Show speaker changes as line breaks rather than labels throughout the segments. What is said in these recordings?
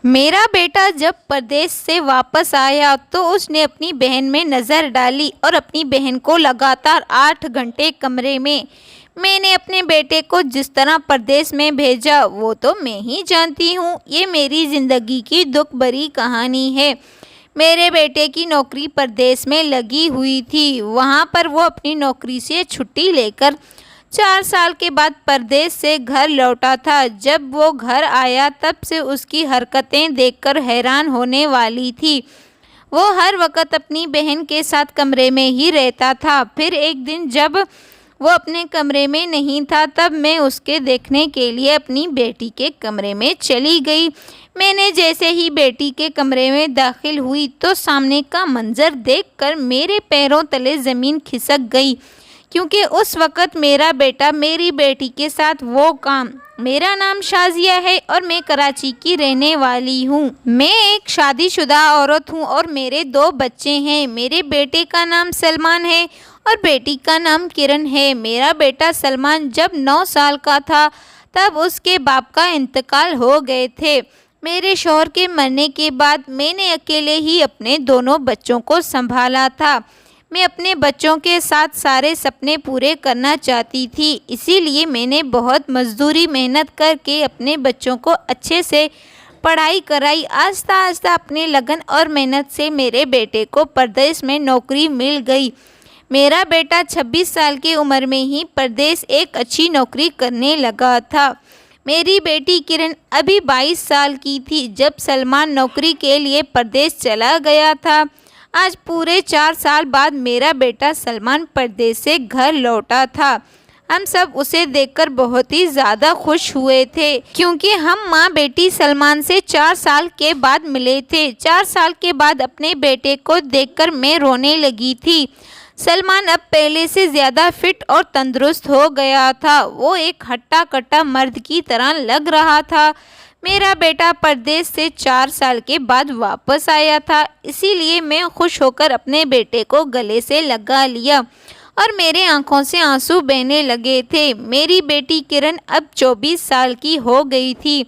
मेरा बेटा जब परदेश से वापस आया तो उसने अपनी बहन में नज़र डाली और अपनी बहन को लगातार 8 घंटे कमरे में। मैंने अपने बेटे को जिस तरह परदेश में भेजा वो तो मैं ही जानती हूँ। ये मेरी ज़िंदगी की दुख भरी कहानी है। मेरे बेटे की नौकरी परदेश में लगी हुई थी। वहाँ पर वो अपनी नौकरी से छुट्टी लेकर 4 साल के बाद परदेश से घर लौटा था। जब वो घर आया तब से उसकी हरकतें देखकर हैरान होने वाली थी। वो हर वक्त अपनी बहन के साथ कमरे में ही रहता था। फिर एक दिन जब वो अपने कमरे में नहीं था तब मैं उसके देखने के लिए अपनी बेटी के कमरे में चली गई। मैंने जैसे ही बेटी के कमरे में दाखिल हुई तो सामने का मंजर देखकर मेरे पैरों तले ज़मीन खिसक गई, क्योंकि उस वक़्त मेरा बेटा मेरी बेटी के साथ वो काम। मेरा नाम शाजिया है और मैं कराची की रहने वाली हूँ। मैं एक शादीशुदा औरत हूँ और मेरे 2 बच्चे हैं। मेरे बेटे का नाम सलमान है और बेटी का नाम किरण है। मेरा बेटा सलमान जब 9 साल का था तब उसके बाप का इंतकाल हो गए थे। मेरे शौहर के मरने के बाद मैंने अकेले ही अपने दोनों बच्चों को संभाला था। मैं अपने बच्चों के साथ सारे सपने पूरे करना चाहती थी, इसीलिए मैंने बहुत मजदूरी मेहनत करके अपने बच्चों को अच्छे से पढ़ाई कराई। आस्ता आस्ता अपने लगन और मेहनत से मेरे बेटे को परदेश में नौकरी मिल गई। मेरा बेटा 26 साल की उम्र में ही परदेश एक अच्छी नौकरी करने लगा था। मेरी बेटी किरण अभी 22 साल की थी जब सलमान नौकरी के लिए परदेश चला गया था। आज पूरे 4 साल बाद मेरा बेटा सलमान परदेश से घर लौटा था। हम सब उसे देखकर बहुत ही ज़्यादा खुश हुए थे, क्योंकि हम माँ बेटी सलमान से 4 साल के बाद मिले थे। 4 साल के बाद अपने बेटे को देखकर मैं रोने लगी थी। सलमान अब पहले से ज़्यादा फिट और तंदुरुस्त हो गया था। वो एक हट्टा कट्टा मर्द की तरह लग रहा था। मेरा बेटा परदेश से 4 साल के बाद वापस आया था, इसीलिए मैं खुश होकर अपने बेटे को गले से लगा लिया और मेरे आंखों से आंसू बहने लगे थे। मेरी बेटी किरण अब 24 साल की हो गई थी।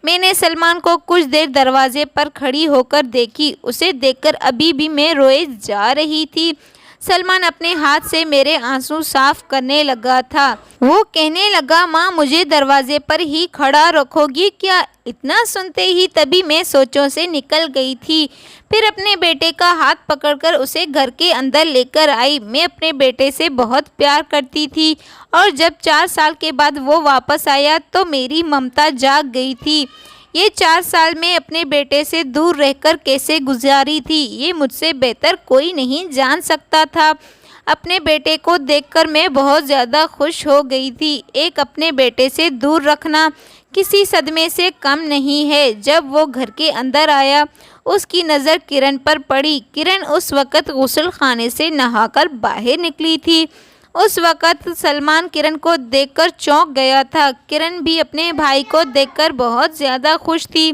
मैंने सलमान को कुछ देर दरवाजे पर खड़ी होकर देखी। उसे देखकर अभी भी मैं रोए जा रही थी। सलमान अपने हाथ से मेरे आंसू साफ करने लगा था। वो कहने लगा, माँ मुझे दरवाजे पर ही खड़ा रखोगी क्या? इतना सुनते ही तभी मैं सोचों से निकल गई थी। फिर अपने बेटे का हाथ पकड़कर उसे घर के अंदर लेकर आई। मैं अपने बेटे से बहुत प्यार करती थी और जब 4 साल के बाद वो वापस आया तो मेरी ममता जाग गई थी। ये 4 साल में अपने बेटे से दूर रहकर कैसे गुजारी थी ये मुझसे बेहतर कोई नहीं जान सकता था। अपने बेटे को देखकर मैं बहुत ज़्यादा खुश हो गई थी। एक अपने बेटे से दूर रखना किसी सदमे से कम नहीं है। जब वो घर के अंदर आया उसकी नज़र किरण पर पड़ी। किरण उस वक़्त गुस्ल खाने से नहाकर बाहर निकली थी। उस वक़्त सलमान किरण को देखकर चौंक गया था। किरण भी अपने भाई को देखकर बहुत ज़्यादा खुश थी।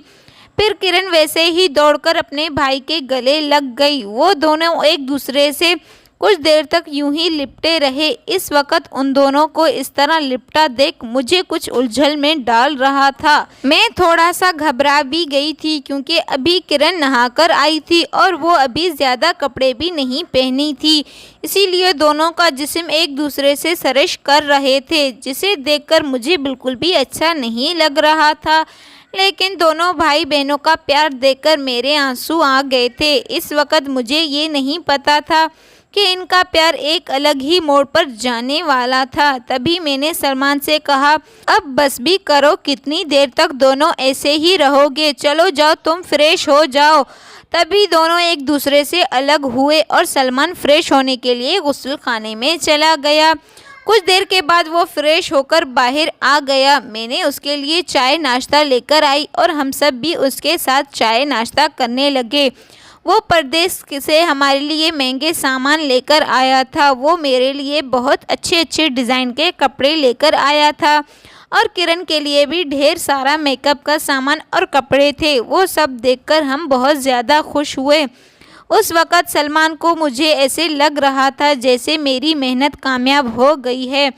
फिर किरण वैसे ही दौड़कर अपने भाई के गले लग गई। वो दोनों एक दूसरे से कुछ देर तक यूं ही लिपटे रहे। इस वक्त उन दोनों को इस तरह लिपटा देख मुझे कुछ उलझन में डाल रहा था। मैं थोड़ा सा घबरा भी गई थी, क्योंकि अभी किरण नहाकर आई थी और वो अभी ज़्यादा कपड़े भी नहीं पहनी थी, इसीलिए दोनों का जिस्म एक दूसरे से सरश कर रहे थे, जिसे देखकर मुझे बिल्कुल भी अच्छा नहीं लग रहा था। लेकिन दोनों भाई बहनों का प्यार देखकर मेरे आंसू आ गए थे। इस वक्त मुझे ये नहीं पता था कि इनका प्यार एक अलग ही मोड़ पर जाने वाला था। तभी मैंने सलमान से कहा, अब बस भी करो, कितनी देर तक दोनों ऐसे ही रहोगे? चलो जाओ, तुम फ्रेश हो जाओ। तभी दोनों एक दूसरे से अलग हुए और सलमान फ्रेश होने के लिए गुस्ल खाने में चला गया। कुछ देर के बाद वो फ्रेश होकर बाहर आ गया। मैंने उसके लिए चाय नाश्ता लेकर आई और हम सब भी उसके साथ चाय नाश्ता करने लगे। वो परदेश से हमारे लिए महंगे सामान लेकर आया था। वो मेरे लिए बहुत अच्छे अच्छे डिज़ाइन के कपड़े लेकर आया था और किरण के लिए भी ढेर सारा मेकअप का सामान और कपड़े थे। वो सब देखकर हम बहुत ज़्यादा खुश हुए। उस वक़्त सलमान को मुझे ऐसे लग रहा था जैसे मेरी मेहनत कामयाब हो गई है।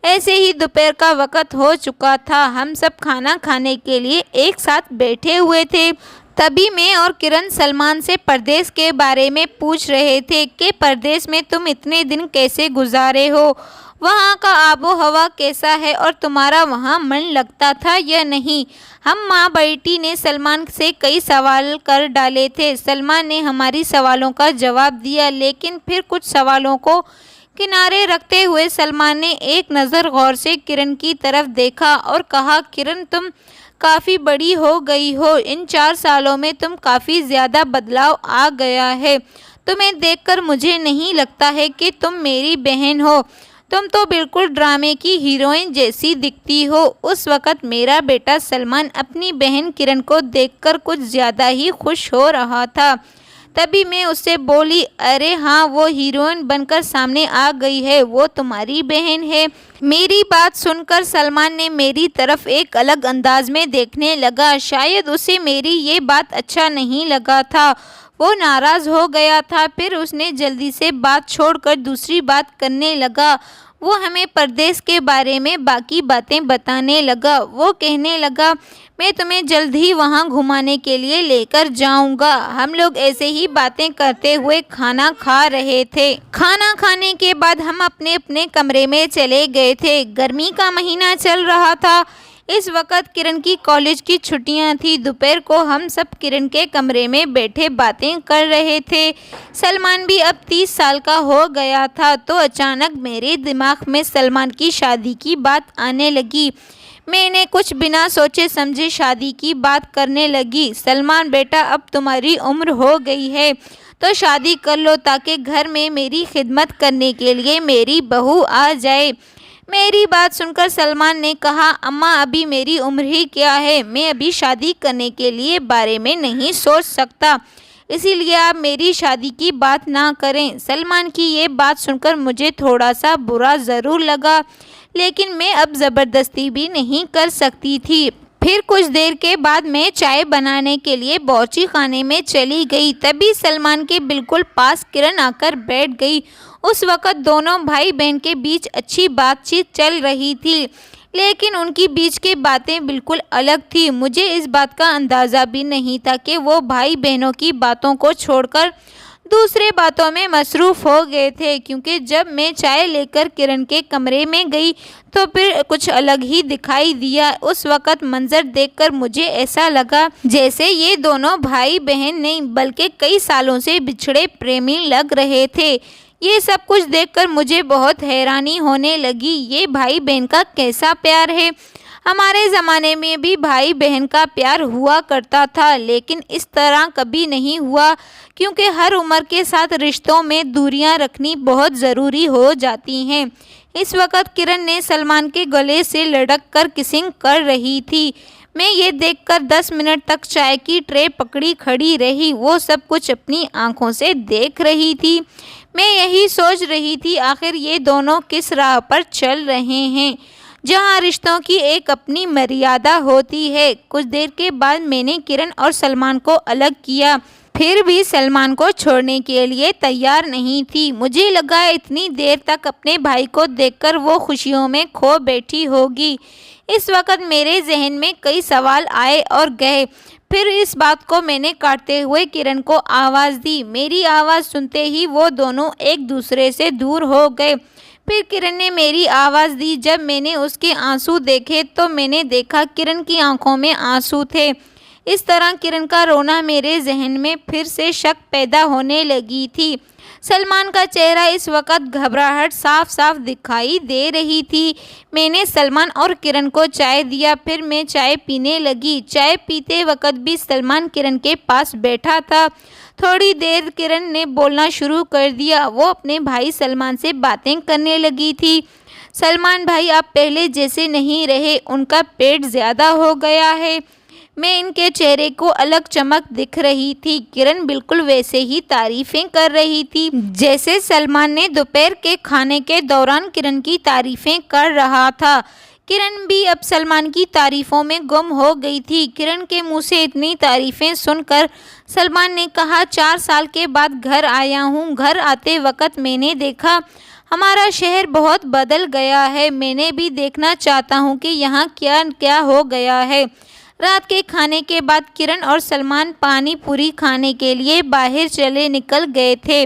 ऐसे ही दोपहर का वक्त हो चुका था। हम सब खाना खाने के लिए एक साथ बैठे हुए थे। तभी मैं और किरण सलमान से परदेश के बारे में पूछ रहे थे कि परदेश में तुम इतने दिन कैसे गुजारे हो, वहाँ का आबो हवा कैसा है और तुम्हारा वहाँ मन लगता था या नहीं। हम माँ बेटी ने सलमान से कई सवाल कर डाले थे। सलमान ने हमारी सवालों का जवाब दिया, लेकिन फिर कुछ सवालों को किनारे रखते हुए सलमान ने एक नज़र गौर से किरण की तरफ देखा और कहा, किरण तुम काफ़ी बड़ी हो गई हो। इन 4 सालों में तुम काफ़ी ज़्यादा बदलाव आ गया है। तुम्हें देखकर मुझे नहीं लगता है कि तुम मेरी बहन हो। तुम तो बिल्कुल ड्रामे की हीरोइन जैसी दिखती हो। उस वक़्त मेरा बेटा सलमान अपनी बहन किरण को देखकर कुछ ज़्यादा ही खुश हो रहा था। तभी मैं उससे बोली, अरे हाँ, वो हीरोइन बनकर सामने आ गई है, वो तुम्हारी बहन है। मेरी बात सुनकर सलमान ने मेरी तरफ एक अलग अंदाज में देखने लगा। शायद उसे मेरी ये बात अच्छा नहीं लगा था, वो नाराज़ हो गया था। फिर उसने जल्दी से बात छोड़कर दूसरी बात करने लगा। वो हमें परदेश के बारे में बाकी बातें बताने लगा। वो कहने लगा, मैं तुम्हें जल्द ही वहाँ घुमाने के लिए लेकर जाऊँगा। हम लोग ऐसे ही बातें करते हुए खाना खा रहे थे। खाना खाने के बाद हम अपने अपने कमरे में चले गए थे। गर्मी का महीना चल रहा था। इस वक्त किरण की कॉलेज की छुट्टियां थी। दोपहर को हम सब किरण के कमरे में बैठे बातें कर रहे थे। सलमान भी अब 30 साल का हो गया था। तो अचानक मेरे दिमाग में सलमान की शादी की बात आने लगी। मैंने कुछ बिना सोचे समझे शादी की बात करने लगी। सलमान बेटा, अब तुम्हारी उम्र हो गई है तो शादी कर लो, ताकि घर में मेरी खिदमत करने के लिए मेरी बहू आ जाए। मेरी बात सुनकर सलमान ने कहा, अम्मा अभी मेरी उम्र ही क्या है, मैं अभी शादी करने के लिए बारे में नहीं सोच सकता, इसीलिए आप मेरी शादी की बात ना करें। सलमान की ये बात सुनकर मुझे थोड़ा सा बुरा ज़रूर लगा, लेकिन मैं अब ज़बरदस्ती भी नहीं कर सकती थी। फिर कुछ देर के बाद मैं चाय बनाने के लिए बावर्ची खाने में चली गई। तभी सलमान के बिल्कुल पास किरण आकर बैठ गई। उस वक़्त दोनों भाई बहन के बीच अच्छी बातचीत चल रही थी, लेकिन उनकी बीच की बातें बिल्कुल अलग थी। मुझे इस बात का अंदाज़ा भी नहीं था कि वो भाई बहनों की बातों को छोड़कर दूसरे बातों में मसरूफ़ हो गए थे, क्योंकि जब मैं चाय लेकर किरण के कमरे में गई तो फिर कुछ अलग ही दिखाई दिया। उस वक़्त मंजर देखकर मुझे ऐसा लगा जैसे ये दोनों भाई बहन नहीं बल्कि कई सालों से बिछड़े प्रेमी लग रहे थे। ये सब कुछ देखकर मुझे बहुत हैरानी होने लगी। ये भाई बहन का कैसा प्यार है। हमारे ज़माने में भी भाई बहन का प्यार हुआ करता था, लेकिन इस तरह कभी नहीं हुआ, क्योंकि हर उम्र के साथ रिश्तों में दूरियां रखनी बहुत ज़रूरी हो जाती हैं। इस वक्त किरण ने सलमान के गले से लटक कर किसिंग कर रही थी। मैं ये देखकर 10 मिनट तक चाय की ट्रे पकड़ी खड़ी रही। वो सब कुछ अपनी आंखों से देख रही थी। मैं यही सोच रही थी, आखिर ये दोनों किस राह पर चल रहे हैं, जहाँ रिश्तों की एक अपनी मर्यादा होती है। कुछ देर के बाद मैंने किरण और सलमान को अलग किया, फिर भी सलमान को छोड़ने के लिए तैयार नहीं थी। मुझे लगा इतनी देर तक अपने भाई को देखकर वो खुशियों में खो बैठी होगी। इस वक्त मेरे जहन में कई सवाल आए और गए। फिर इस बात को मैंने काटते हुए किरण को आवाज़ दी। मेरी आवाज़ सुनते ही वो दोनों एक दूसरे से दूर हो गए। फिर किरण ने मेरी आवाज़ दी। जब मैंने उसके आंसू देखे तो मैंने देखा किरण की आंखों में आंसू थे। इस तरह किरण का रोना मेरे जहन में फिर से शक पैदा होने लगी थी। सलमान का चेहरा इस वक्त घबराहट साफ साफ दिखाई दे रही थी। मैंने सलमान और किरण को चाय दिया, फिर मैं चाय पीने लगी। चाय पीते वक्त भी सलमान किरण के पास बैठा था। थोड़ी देर किरण ने बोलना शुरू कर दिया। वो अपने भाई सलमान से बातें करने लगी थी। सलमान भाई आप पहले जैसे नहीं रहे, उनका पेट ज़्यादा हो गया है। मैं इनके चेहरे को अलग चमक दिख रही थी। किरण बिल्कुल वैसे ही तारीफ़ें कर रही थी जैसे सलमान ने दोपहर के खाने के दौरान किरण की तारीफ़ें कर रहा था। किरण भी अब सलमान की तारीफ़ों में गुम हो गई थी। किरण के मुंह से इतनी तारीफ़ें सुनकर सलमान ने कहा, 4 साल के बाद घर आया हूँ। घर आते वक्त मैंने देखा हमारा शहर बहुत बदल गया है। मैंने भी देखना चाहता हूँ कि यहाँ क्या क्या हो गया है। रात के खाने के बाद किरण और सलमान पानी पूरी खाने के लिए बाहर चले निकल गए थे।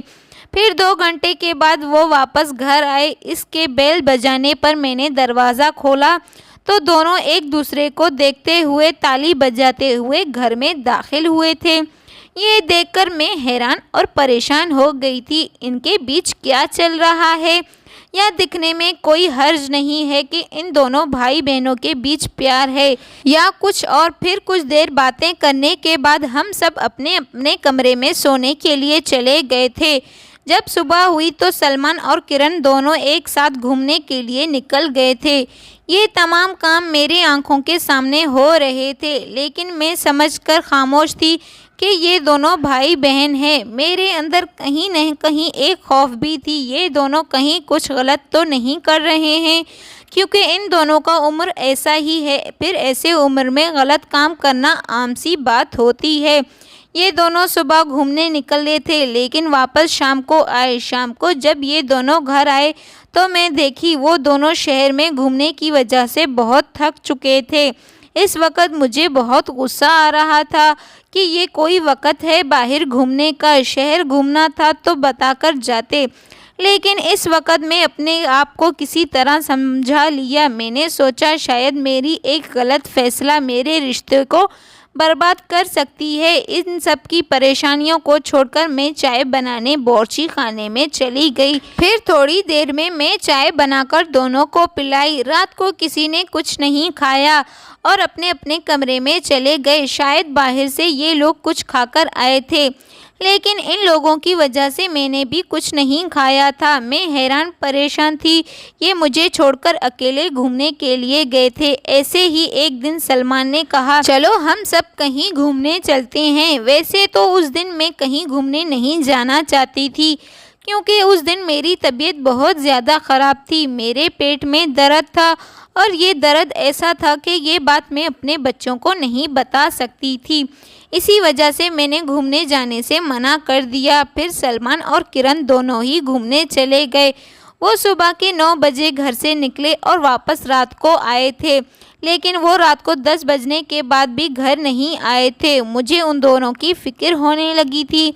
फिर 2 घंटे के बाद वो वापस घर आए। इसके बेल बजाने पर मैंने दरवाज़ा खोला तो दोनों एक दूसरे को देखते हुए ताली बजाते हुए घर में दाखिल हुए थे। ये देखकर मैं हैरान और परेशान हो गई थी। इनके बीच क्या चल रहा है? यह दिखने में कोई हर्ज नहीं है कि इन दोनों भाई बहनों के बीच प्यार है या कुछ और। फिर कुछ देर बातें करने के बाद हम सब अपने अपने कमरे में सोने के लिए चले गए थे। जब सुबह हुई तो सलमान और किरण दोनों एक साथ घूमने के लिए निकल गए थे। ये तमाम काम मेरी आंखों के सामने हो रहे थे, लेकिन मैं समझकर खामोश थी कि ये दोनों भाई बहन हैं। मेरे अंदर कहीं न कहीं एक खौफ भी थी, ये दोनों कहीं कुछ गलत तो नहीं कर रहे हैं, क्योंकि इन दोनों का उम्र ऐसा ही है। फिर ऐसे उम्र में गलत काम करना आम सी बात होती है। ये दोनों सुबह घूमने निकले थे, लेकिन वापस शाम को आए। शाम को जब ये दोनों घर आए तो मैं देखी वो दोनों शहर में घूमने की वजह से बहुत थक चुके थे। इस वक्त मुझे बहुत गुस्सा आ रहा था कि ये कोई वक्त है बाहर घूमने का। शहर घूमना था तो बताकर जाते, लेकिन इस वक्त मैं अपने आप को किसी तरह समझा लिया। मैंने सोचा शायद मेरी एक गलत फैसला मेरे रिश्ते को बर्बाद कर सकती है। इन सब की परेशानियों को छोड़कर मैं चाय बनाने बावर्ची खाने में चली गई। फिर थोड़ी देर में मैं चाय बनाकर दोनों को पिलाई। रात को किसी ने कुछ नहीं खाया और अपने अपने कमरे में चले गए। शायद बाहर से ये लोग कुछ खाकर आए थे, लेकिन इन लोगों की वजह से मैंने भी कुछ नहीं खाया था। मैं हैरान परेशान थी। ये मुझे छोड़कर अकेले घूमने के लिए गए थे। ऐसे ही एक दिन सलमान ने कहा, चलो हम सब कहीं घूमने चलते हैं। वैसे तो उस दिन मैं कहीं घूमने नहीं जाना चाहती थी, क्योंकि उस दिन मेरी तबीयत बहुत ज़्यादा ख़राब थी। मेरे पेट में दर्द था और ये दर्द ऐसा था कि ये बात मैं अपने बच्चों को नहीं बता सकती थी। इसी वजह से मैंने घूमने जाने से मना कर दिया। फिर सलमान और किरण दोनों ही घूमने चले गए। वो सुबह के 9 बजे घर से निकले और वापस रात को आए थे, लेकिन वो रात को 10 बजने के बाद भी घर नहीं आए थे। मुझे उन दोनों की फ़िक्र होने लगी थी।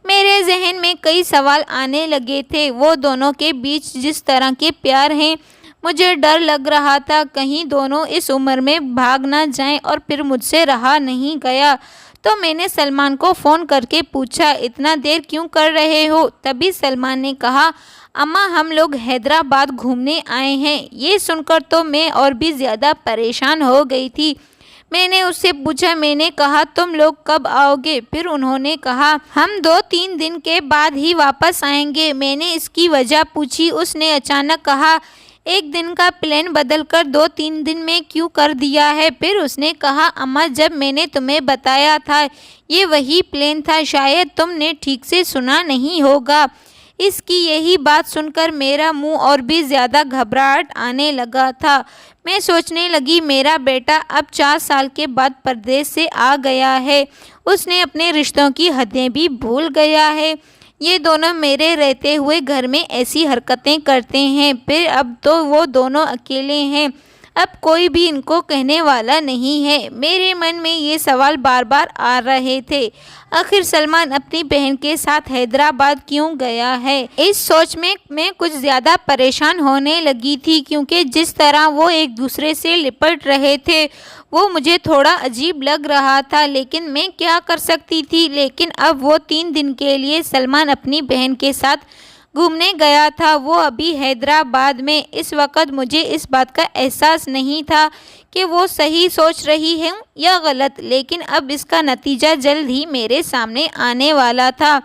मेरे जहन में कई सवाल आने लगे थे। वो दोनों के बीच जिस तरह के प्यार हैं, मुझे डर लग रहा था कहीं दोनों इस उम्र में भाग ना जाएं और फिर मुझसे रहा नहीं गया। तो मैंने सलमान को फ़ोन करके पूछा, इतना देर क्यों कर रहे हो? तभी सलमान ने कहा, अम्मा हम लोग हैदराबाद घूमने आए हैं। ये सुनकर तो मैं और भी ज़्यादा परेशान हो गई थी। मैंने उससे पूछा, मैंने कहा तुम लोग कब आओगे? फिर उन्होंने कहा हम 2-3 दिन के बाद ही वापस आएंगे। मैंने इसकी वजह पूछी। उसने अचानक कहा, एक दिन का प्लान बदलकर 2-3 दिन में क्यों कर दिया है? फिर उसने कहा, अम्मा जब मैंने तुम्हें बताया था ये वही प्लान था, शायद तुमने ठीक से सुना नहीं होगा। इसकी यही बात सुनकर मेरा मुंह और भी ज़्यादा घबराहट आने लगा था। मैं सोचने लगी मेरा बेटा अब 4 साल के बाद परदेश से आ गया है। उसने अपने रिश्तों की हदें भी भूल गया है। ये दोनों मेरे रहते हुए घर में ऐसी हरकतें करते हैं। फिर अब तो वो दोनों अकेले हैं, अब कोई भी इनको कहने वाला नहीं है। मेरे मन में ये सवाल बार बार आ रहे थे, आखिर सलमान अपनी बहन के साथ हैदराबाद क्यों गया है? इस सोच में मैं कुछ ज़्यादा परेशान होने लगी थी, क्योंकि जिस तरह वो एक दूसरे से लिपट रहे थे वो मुझे थोड़ा अजीब लग रहा था। लेकिन मैं क्या कर सकती थी? लेकिन अब वो 3 दिन के लिए सलमान अपनी बहन के साथ घूमने गया था, वो अभी हैदराबाद में। इस वक्त मुझे इस बात का एहसास नहीं था कि वो सही सोच रही है या गलत, लेकिन अब इसका नतीजा जल्द ही मेरे सामने आने वाला था।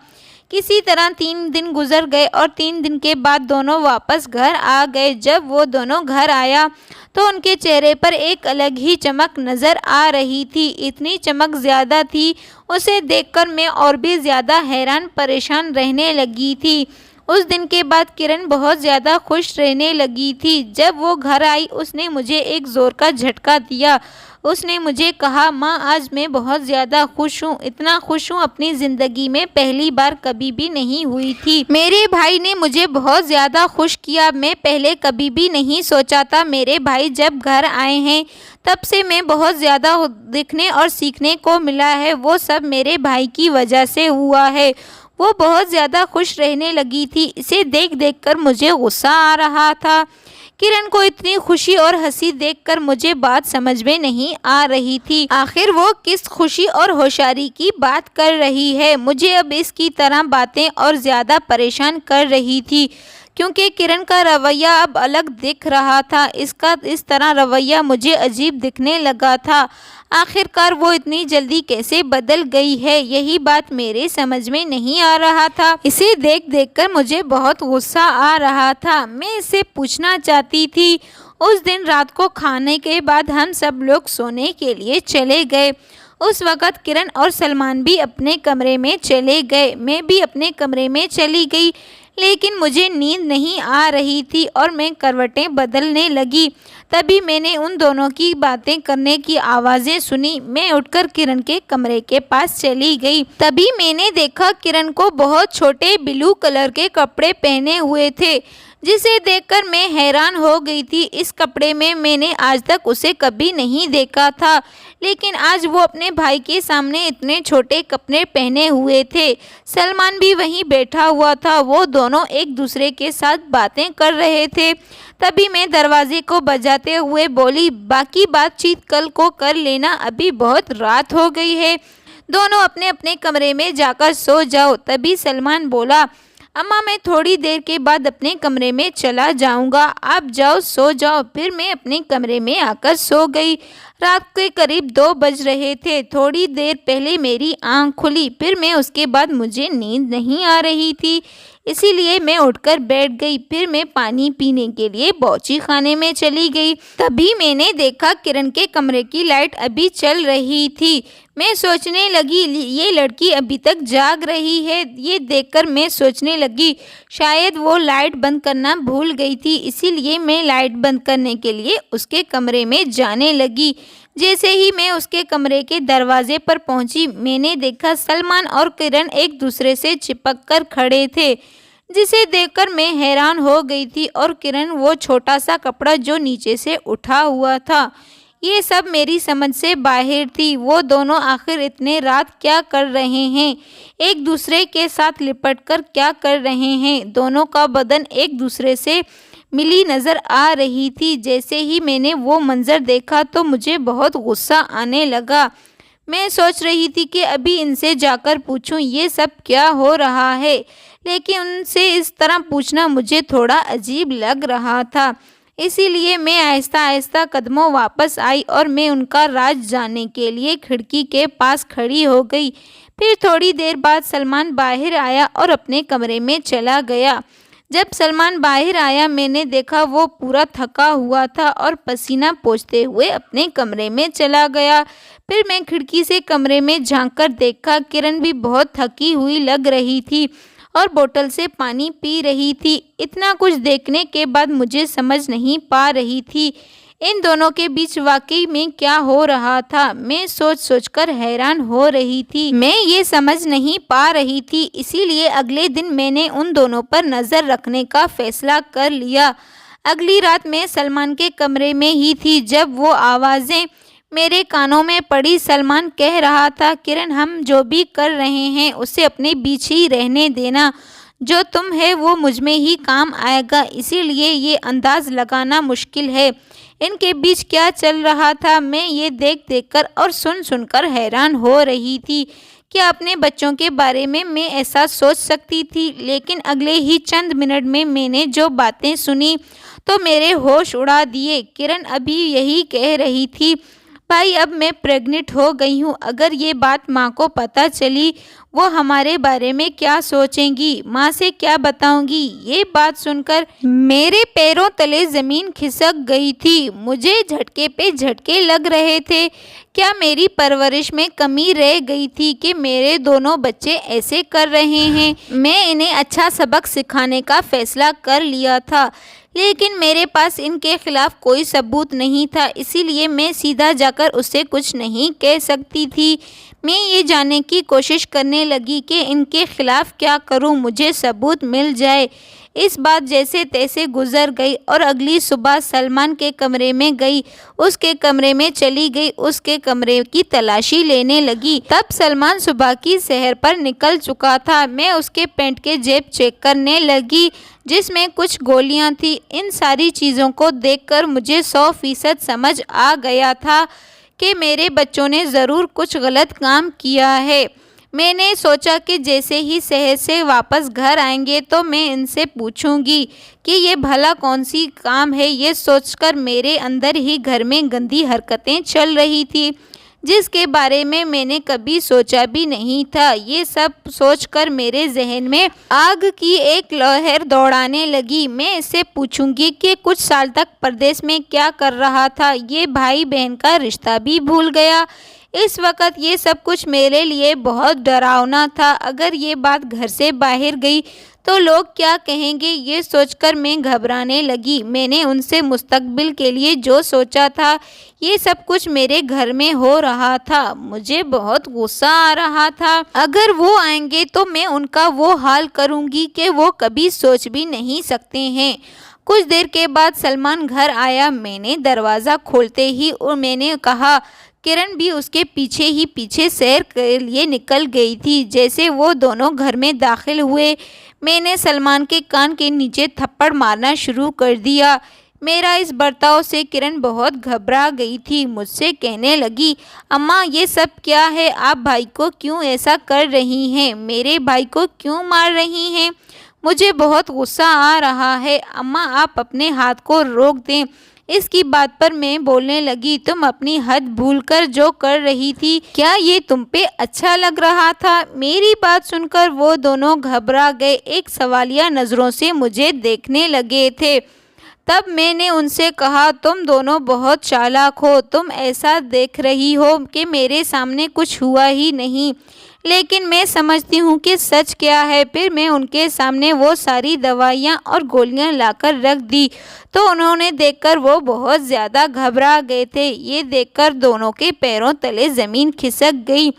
किसी तरह 3 दिन गुजर गए और 3 दिन के बाद दोनों वापस घर आ गए। जब वो दोनों घर आया तो उनके चेहरे पर एक अलग ही चमक नज़र आ रही थी। इतनी चमक ज़्यादा थी, उसे देखकर मैं और भी ज़्यादा हैरान परेशान रहने लगी थी। उस दिन के बाद किरण बहुत ज़्यादा खुश रहने लगी थी। जब वो घर आई उसने मुझे एक ज़ोर का झटका दिया उसने मुझे कहा, माँ आज मैं बहुत ज़्यादा खुश हूँ, इतना खुश हूँ अपनी ज़िंदगी में पहली बार कभी भी नहीं हुई थी। मेरे भाई ने मुझे बहुत ज़्यादा खुश किया। मैं पहले कभी भी नहीं सोचा था। मेरे भाई जब घर आए हैं तब से मैं बहुत ज़्यादा देखने और सीखने को मिला है, वो सब मेरे भाई की वजह से हुआ है। वो बहुत ज़्यादा खुश रहने लगी थी। इसे देख देख कर मुझे गुस्सा आ रहा था। किरण को इतनी खुशी और हंसी देखकर मुझे बात समझ में नहीं आ रही थी। आखिर वो किस खुशी और होशियारी की बात कर रही है। मुझे अब इसकी तरह बातें और ज़्यादा परेशान कर रही थी, क्योंकि किरण का रवैया अब अलग दिख रहा था। इसका इस तरह रवैया मुझे अजीब दिखने लगा था। आखिरकार वो इतनी जल्दी कैसे बदल गई है, यही बात मेरे समझ में नहीं आ रहा था। इसे देख देख कर मुझे बहुत गुस्सा आ रहा था। मैं इससे पूछना चाहती थी। उस दिन रात को खाने के बाद हम सब लोग सोने के लिए चले गए। उस वक़्त किरण और सलमान भी अपने कमरे में चले गए। मैं भी अपने कमरे में चली गई, लेकिन मुझे नींद नहीं आ रही थी और मैं करवटें बदलने लगी। तभी मैंने उन दोनों की बातें करने की आवाज़ें सुनी। मैं उठकर किरण के कमरे के पास चली गई। तभी मैंने देखा किरण को बहुत छोटे ब्लू कलर के कपड़े पहने हुए थे, जिसे देखकर मैं हैरान हो गई थी। इस कपड़े में मैंने आज तक उसे कभी नहीं देखा था, लेकिन आज वो अपने भाई के सामने इतने छोटे कपड़े पहने हुए थे। सलमान भी वहीं बैठा हुआ था। वो दोनों एक दूसरे के साथ बातें कर रहे थे। तभी मैं दरवाजे को बजाते हुए बोली, बाकी बातचीत कल को कर लेना, अभी बहुत रात हो गई है। दोनों अपने अपने कमरे में जाकर सो जाओ। तभी सलमान बोला, अम्मा मैं थोड़ी देर के बाद अपने कमरे में चला जाऊंगा, आप जाओ सो जाओ। फिर मैं अपने कमरे में आकर सो गई। रात के करीब 2 बज रहे थे। थोड़ी देर पहले मेरी आंख खुली, फिर मैं उसके बाद मुझे नींद नहीं आ रही थी, इसीलिए मैं उठकर बैठ गई। फिर मैं पानी पीने के लिए बौची खाने में चली गई। तभी मैंने देखा किरण के कमरे की लाइट अभी चल रही थी। मैं सोचने लगी ये लड़की अभी तक जाग रही है। ये देखकर मैं सोचने लगी शायद वो लाइट बंद करना भूल गई थी, इसीलिए मैं लाइट बंद करने के लिए उसके कमरे में जाने लगी। जैसे ही मैं उसके कमरे के दरवाजे पर पहुंची, मैंने देखा सलमान और किरण एक दूसरे से चिपक कर खड़े थे, जिसे देखकर मैं हैरान हो गई थी। और किरण वो छोटा सा कपड़ा जो नीचे से उठा हुआ था, ये सब मेरी समझ से बाहर थी। वो दोनों आखिर इतने रात क्या कर रहे हैं, एक दूसरे के साथ लिपट कर क्या कर रहे हैं। दोनों का बदन एक दूसरे से मिली नज़र आ रही थी। जैसे ही मैंने वो मंज़र देखा तो मुझे बहुत गुस्सा आने लगा। मैं सोच रही थी कि अभी इनसे जाकर पूछूं ये सब क्या हो रहा है, लेकिन उनसे इस तरह पूछना मुझे थोड़ा अजीब लग रहा था। इसीलिए मैं आहिस्ता आहिस्ता कदमों वापस आई और मैं उनका राज जानने के लिए खिड़की के पास खड़ी हो गई। फिर थोड़ी देर बाद सलमान बाहर आया और अपने कमरे में चला गया। जब सलमान बाहर आया, मैंने देखा वो पूरा थका हुआ था और पसीना पोंछते हुए अपने कमरे में चला गया। फिर मैं खिड़की से कमरे में झांककर देखा, किरण भी बहुत थकी हुई लग रही थी और बोतल से पानी पी रही थी। इतना कुछ देखने के बाद मुझे समझ नहीं पा रही थी इन दोनों के बीच वाकई में क्या हो रहा था। मैं सोच सोचकर हैरान हो रही थी। मैं ये समझ नहीं पा रही थी, इसीलिए अगले दिन मैंने उन दोनों पर नज़र रखने का फैसला कर लिया। अगली रात मैं सलमान के कमरे में ही थी जब वो आवाज़ें मेरे कानों में पड़ी। सलमान कह रहा था, किरण हम जो भी कर रहे हैं उसे अपने बीच ही रहने देना। जो तुम है वो मुझ में ही काम आएगा, इसीलिए ये अंदाज़ लगाना मुश्किल है इनके बीच क्या चल रहा था। मैं ये देख देखकर और सुन सुनकर हैरान हो रही थी। क्या अपने बच्चों के बारे में मैं ऐसा सोच सकती थी? लेकिन अगले ही चंद मिनट में मैंने जो बातें सुनी तो मेरे होश उड़ा दिए। किरण अभी यही कह रही थी, भाई अब मैं प्रेग्नेंट हो गई हूँ, अगर ये बात माँ को पता चली वो हमारे बारे में क्या सोचेंगी, माँ से क्या बताऊंगी। ये बात सुनकर मेरे पैरों तले ज़मीन खिसक गई थी। मुझे झटके पे झटके लग रहे थे। क्या मेरी परवरिश में कमी रह गई थी कि मेरे दोनों बच्चे ऐसे कर रहे हैं? मैं इन्हें अच्छा सबक सिखाने का फैसला कर लिया था, लेकिन मेरे पास इनके खिलाफ कोई सबूत नहीं था, इसीलिए मैं सीधा जाकर उससे कुछ नहीं कह सकती थी। मैं ये जानने की कोशिश करने लगी कि इनके खिलाफ क्या करूं, मुझे सबूत मिल जाए। इस बात जैसे तैसे गुजर गई और अगली सुबह सलमान के कमरे में गई, उसके कमरे में चली गई, उसके कमरे की तलाशी लेने लगी। तब सलमान सुबह की सैर पर निकल चुका था। मैं उसके पैंट के जेब चेक करने लगी जिसमें कुछ गोलियां थी। इन सारी चीज़ों को देखकर मुझे 100% समझ आ गया था कि मेरे बच्चों ने ज़रूर कुछ गलत काम किया है। मैंने सोचा कि जैसे ही शहर से वापस घर आएंगे तो मैं इनसे पूछूंगी कि ये भला कौन सी काम है। ये सोचकर मेरे अंदर ही घर में गंदी हरकतें चल रही थी जिसके बारे में मैंने कभी सोचा भी नहीं था। ये सब सोचकर मेरे जहन में आग की एक लहर दौड़ाने लगी। मैं इससे पूछूंगी कि कुछ साल तक परदेश में क्या कर रहा था। ये भाई बहन का रिश्ता भी भूल गया। इस वक्त ये सब कुछ मेरे लिए बहुत डरावना था। अगर ये बात घर से बाहर गई तो लोग क्या कहेंगे, ये सोचकर मैं घबराने लगी। मैंने उनसे मुस्तकबिल के लिए जो सोचा था ये सब कुछ मेरे घर में हो रहा था। मुझे बहुत गुस्सा आ रहा था। अगर वो आएंगे तो मैं उनका वो हाल करूँगी कि वो कभी सोच भी नहीं सकते हैं। कुछ देर के बाद सलमान घर आया। मैंने दरवाज़ा खोलते ही और मैंने कहा, किरण भी उसके पीछे सैर के लिए निकल गई थी। जैसे वो दोनों घर में दाखिल हुए मैंने सलमान के कान के नीचे थप्पड़ मारना शुरू कर दिया। मेरा इस बर्ताव से किरण बहुत घबरा गई थी। मुझसे कहने लगी, अम्मा ये सब क्या है, आप भाई को क्यों ऐसा कर रही हैं, मेरे भाई को क्यों मार रही हैं। मुझे बहुत गुस्सा आ रहा है। अम्मा आप अपने हाथ को रोक दें। इसकी बात पर मैं बोलने लगी, तुम अपनी हद भूलकर जो कर रही थी क्या ये तुम पे अच्छा लग रहा था। मेरी बात सुनकर वो दोनों घबरा गए, एक सवालिया नज़रों से मुझे देखने लगे थे। तब मैंने उनसे कहा, तुम दोनों बहुत चालाक हो। तुम ऐसा देख रही हो कि मेरे सामने कुछ हुआ ही नहीं, लेकिन मैं समझती हूँ कि सच क्या है। फिर मैं उनके सामने वो सारी दवाइयाँ और गोलियाँ लाकर रख दी तो उन्होंने देखकर वो बहुत ज़्यादा घबरा गए थे। ये देखकर दोनों के पैरों तले ज़मीन खिसक गई,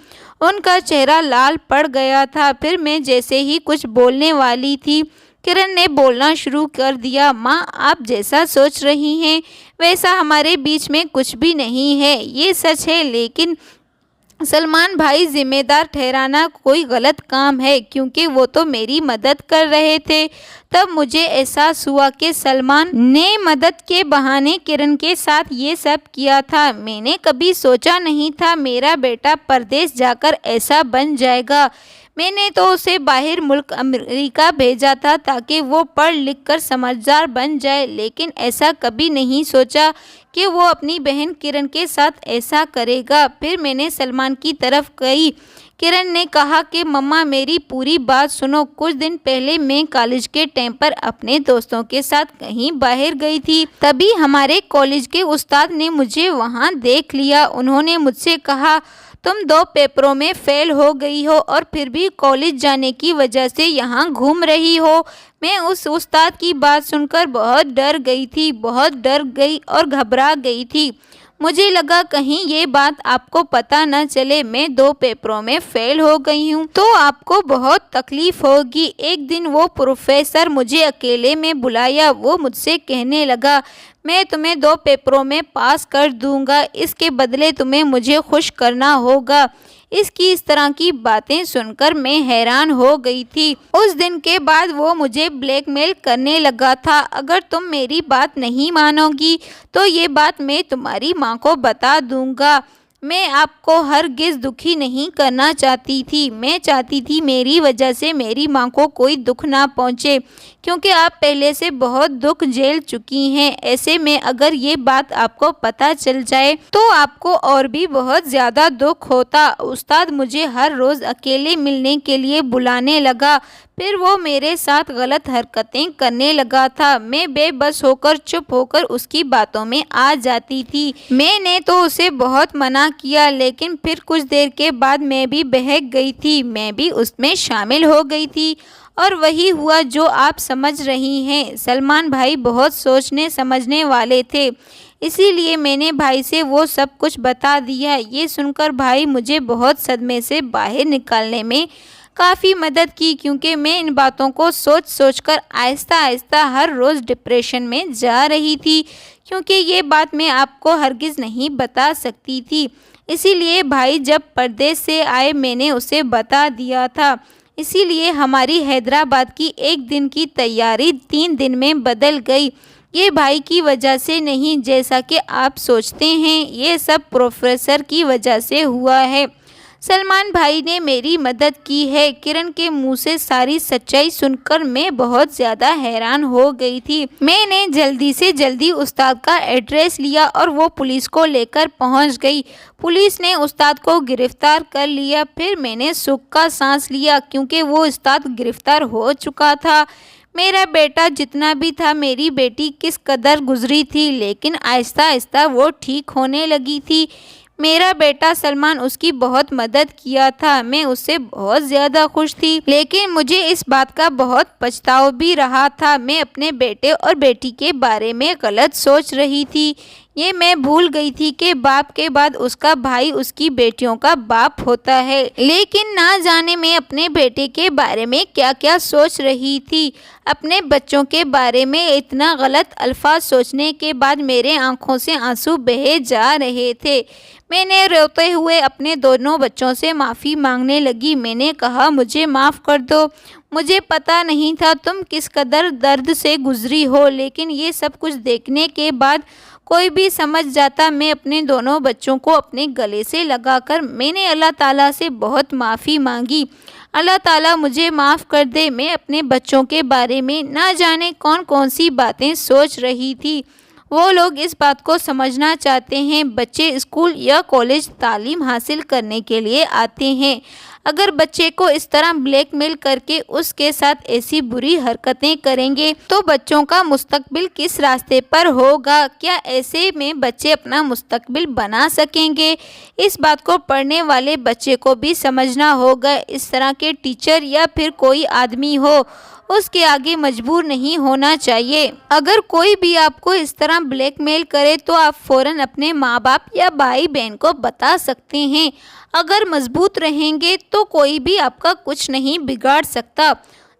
उनका चेहरा लाल पड़ गया था। फिर मैं जैसे ही कुछ बोलने वाली थी किरण ने बोलना शुरू कर दिया, माँ आप जैसा सोच रही हैं वैसा हमारे बीच में कुछ भी नहीं है। ये सच है, लेकिन सलमान भाई जिम्मेदार ठहराना कोई गलत काम है क्योंकि वो तो मेरी मदद कर रहे थे। तब मुझे एहसास हुआ कि सलमान ने मदद के बहाने किरण के साथ ये सब किया था। मैंने कभी सोचा नहीं था मेरा बेटा परदेश जाकर ऐसा बन जाएगा। मैंने तो उसे बाहर मुल्क अमेरिका भेजा था ताकि वो पढ़ लिख कर समझदार बन जाए, लेकिन ऐसा कभी नहीं सोचा कि वो अपनी बहन किरण के साथ ऐसा करेगा। फिर मैंने सलमान की तरफ गई। किरण ने कहा कि मम्मा मेरी पूरी बात सुनो। कुछ दिन पहले मैं कॉलेज के टाइम पर अपने दोस्तों के साथ कहीं बाहर गई थी। तभी हमारे कॉलेज के उस्ताद ने मुझे वहाँ देख लिया। उन्होंने मुझसे कहा, तुम 2 पेपरों में फेल हो गई हो और फिर भी कॉलेज जाने की वजह से यहाँ घूम रही हो। मैं उस उस्ताद की बात सुनकर बहुत डर गई थी, बहुत डर गई और घबरा गई थी। मुझे लगा कहीं ये बात आपको पता न चले मैं 2 पेपरों में फेल हो गई हूँ तो आपको बहुत तकलीफ़ होगी। एक दिन वो प्रोफेसर मुझे अकेले में बुलाया। वो मुझसे कहने लगा, मैं तुम्हें 2 पेपरों में पास कर दूंगा, इसके बदले तुम्हें मुझे खुश करना होगा। इसकी इस तरह की बातें सुनकर मैं हैरान हो गई थी। उस दिन के बाद वो मुझे ब्लैकमेल करने लगा था, अगर तुम मेरी बात नहीं मानोगी तो ये बात मैं तुम्हारी माँ को बता दूंगा। मैं आपको हरगिज़ दुखी नहीं करना चाहती थी। मैं चाहती थी मेरी वजह से मेरी माँ को कोई दुख ना पहुँचे, क्योंकि आप पहले से बहुत दुख झेल चुकी हैं। ऐसे में अगर ये बात आपको पता चल जाए तो आपको और भी बहुत ज़्यादा दुख होता। उस्ताद मुझे हर रोज़ अकेले मिलने के लिए बुलाने लगा। फिर वो मेरे साथ गलत हरकतें करने लगा था। मैं बेबस होकर चुप होकर उसकी बातों में आ जाती थी। मैंने तो उसे बहुत मना किया, लेकिन फिर कुछ देर के बाद मैं भी बहक गई थी। मैं भी उसमें शामिल हो गई थी और वही हुआ जो आप समझ रही हैं। सलमान भाई बहुत सोचने समझने वाले थे, इसीलिए मैंने भाई से वो सब कुछ बता दिया। ये सुनकर भाई मुझे बहुत सदमे से बाहर निकालने में काफ़ी मदद की, क्योंकि मैं इन बातों को सोच सोच कर आहिस्ता आहिस्ता हर रोज़ डिप्रेशन में जा रही थी, क्योंकि ये बात मैं आपको हरगिज़ नहीं बता सकती थी। इसीलिए भाई जब परदेश से आए मैंने उसे बता दिया था। इसीलिए हमारी हैदराबाद की एक दिन की तैयारी 3 दिन में बदल गई। ये भाई की वजह से नहीं, जैसा कि आप सोचते हैं, ये सब प्रोफेसर की वजह से हुआ है। सलमान भाई ने मेरी मदद की है। किरण के मुंह से सारी सच्चाई सुनकर मैं बहुत ज़्यादा हैरान हो गई थी। मैंने जल्दी से जल्दी उस्ताद का एड्रेस लिया और वो पुलिस को लेकर पहुंच गई। पुलिस ने उस्ताद को गिरफ्तार कर लिया। फिर मैंने सुख का सांस लिया, क्योंकि वो उस्ताद गिरफ्तार हो चुका था। मेरा बेटा जितना भी था, मेरी बेटी किस कदर गुजरी थी, लेकिन आहिस्ता आहिस्ता वो ठीक होने लगी थी। मेरा बेटा सलमान उसकी बहुत मदद किया था। मैं उससे बहुत ज़्यादा खुश थी, लेकिन मुझे इस बात का बहुत पछतावा भी रहा था। मैं अपने बेटे और बेटी के बारे में गलत सोच रही थी। ये मैं भूल गई थी कि बाप के बाद उसका भाई उसकी बेटियों का बाप होता है। लेकिन ना जाने मैं अपने बेटे के बारे में क्या क्या सोच रही थी। अपने बच्चों के बारे में इतना गलत अल्फाज सोचने के बाद मेरे आंखों से आंसू बहे जा रहे थे। मैंने रोते हुए अपने दोनों बच्चों से माफ़ी मांगने लगी। मैंने कहा, मुझे माफ़ कर दो, मुझे पता नहीं था तुम किस कदर दर्द से गुजरी हो, लेकिन ये सब कुछ देखने के बाद कोई भी समझ जाता। मैं अपने दोनों बच्चों को अपने गले से लगाकर मैंने अल्लाह ताला से बहुत माफ़ी मांगी। अल्लाह ताला मुझे माफ़ कर दे। मैं अपने बच्चों के बारे में ना जाने कौन कौन सी बातें सोच रही थी। वो लोग इस बात को समझना चाहते हैं। बच्चे स्कूल या कॉलेज तालीम हासिल करने के लिए आते हैं। अगर बच्चे को इस तरह ब्लैकमेल करके उसके साथ ऐसी बुरी हरकतें करेंगे तो बच्चों का मुस्तकबिल किस रास्ते पर होगा? क्या ऐसे में बच्चे अपना मुस्तकबिल बना सकेंगे? इस बात को पढ़ने वाले बच्चे को भी समझना होगा। इस तरह के टीचर या फिर कोई आदमी हो, उसके आगे मजबूर नहीं होना चाहिए। अगर कोई भी आपको इस तरह ब्लैकमेल करे तो आप फ़ौरन अपने माँ बाप या भाई बहन को बता सकते हैं। अगर मजबूत रहेंगे तो कोई भी आपका कुछ नहीं बिगाड़ सकता।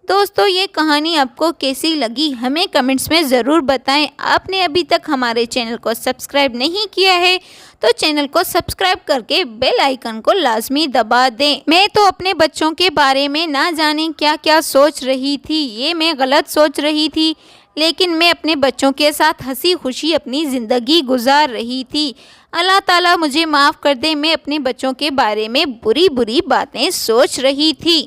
दोस्तों, ये कहानी आपको कैसी लगी हमें कमेंट्स में ज़रूर बताएं। आपने अभी तक हमारे चैनल को सब्सक्राइब नहीं किया है तो चैनल को सब्सक्राइब करके बेल आइकन को लाजमी दबा दें। मैं तो अपने बच्चों के बारे में ना जाने क्या क्या सोच रही थी। ये मैं गलत सोच रही थी, लेकिन मैं अपने बच्चों के साथ हंसी खुशी अपनी ज़िंदगी गुजार रही थी। अल्लाह ताला मुझे माफ़ कर दे, मैं अपने बच्चों के बारे में बुरी बुरी बातें सोच रही थी।